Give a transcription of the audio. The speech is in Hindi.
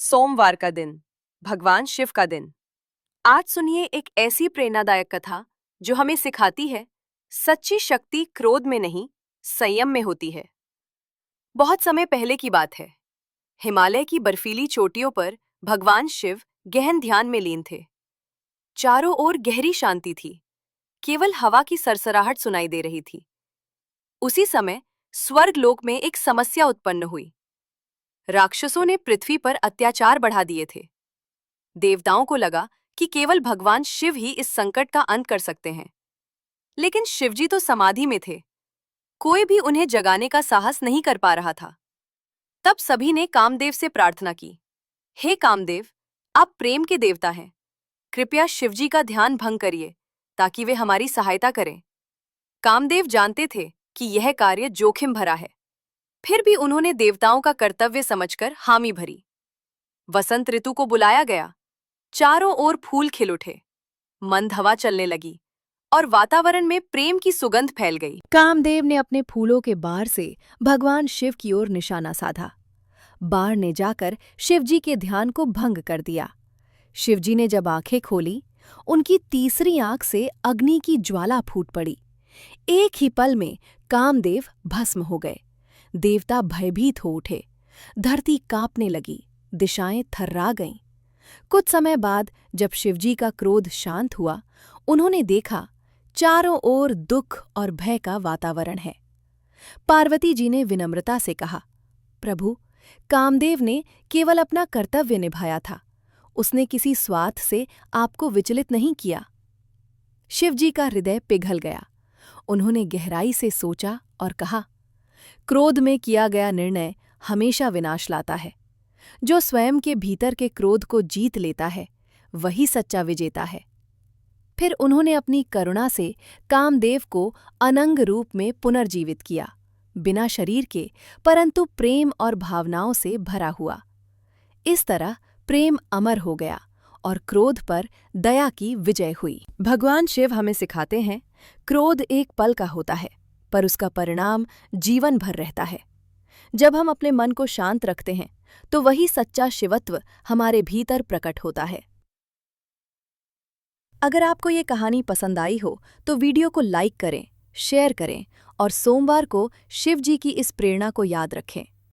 सोमवार का दिन, भगवान शिव का दिन। आज सुनिए एक ऐसी प्रेरणादायक कथा जो हमें सिखाती है सच्ची शक्ति क्रोध में नहीं, संयम में होती है। बहुत समय पहले की बात है। हिमालय की बर्फीली चोटियों पर भगवान शिव गहन ध्यान में लीन थे। चारों ओर गहरी शांति थी, केवल हवा की सरसराहट सुनाई दे रही थी। उसी समय स्वर्ग लोक में एक समस्या उत्पन्न हुई। राक्षसों ने पृथ्वी पर अत्याचार बढ़ा दिए थे। देवताओं को लगा कि केवल भगवान शिव ही इस संकट का अंत कर सकते हैं। लेकिन शिवजी तो समाधि में थे, कोई भी उन्हें जगाने का साहस नहीं कर पा रहा था। तब सभी ने कामदेव से प्रार्थना की, हे कामदेव, आप प्रेम के देवता हैं, कृपया शिवजी का ध्यान भंग करिए ताकि वे हमारी सहायता करें। कामदेव जानते थे कि यह कार्य जोखिम भरा है, फिर भी उन्होंने देवताओं का कर्तव्य समझकर हामी भरी। वसंत ऋतु को बुलाया गया। चारों ओर फूल खिल उठे, मंद हवा चलने लगी और वातावरण में प्रेम की सुगंध फैल गई। कामदेव ने अपने फूलों के बार से भगवान शिव की ओर निशाना साधा। बाण ने जाकर शिवजी के ध्यान को भंग कर दिया। शिवजी ने जब आंखें खोली, उनकी तीसरी आंख से अग्नि की ज्वाला फूट पड़ी। एक ही पल में कामदेव भस्म हो गए। देवता भयभीत हो उठे। धरती कांपने लगी, दिशाएं थर्रा गईं। कुछ समय बाद जब शिवजी का क्रोध शांत हुआ, उन्होंने देखा चारों ओर दुख और भय का वातावरण है। पार्वती जी ने विनम्रता से कहा, प्रभु, कामदेव ने केवल अपना कर्तव्य निभाया था, उसने किसी स्वार्थ से आपको विचलित नहीं किया। शिवजी का हृदय पिघल गया। उन्होंने गहराई से सोचा और कहा, क्रोध में किया गया निर्णय हमेशा विनाश लाता है। जो स्वयं के भीतर के क्रोध को जीत लेता है, वही सच्चा विजेता है। फिर उन्होंने अपनी करुणा से कामदेव को अनंग रूप में पुनर्जीवित किया, बिना शरीर के, परंतु प्रेम और भावनाओं से भरा हुआ। इस तरह प्रेम अमर हो गया और क्रोध पर दया की विजय हुई। भगवान शिव हमें सिखाते हैं, क्रोध एक पल का होता है, पर उसका परिणाम जीवन भर रहता है। जब हम अपने मन को शांत रखते हैं, तो वही सच्चा शिवत्व हमारे भीतर प्रकट होता है। अगर आपको ये कहानी पसंद आई हो तो वीडियो को लाइक करें, शेयर करें और सोमवार को शिव जी की इस प्रेरणा को याद रखें।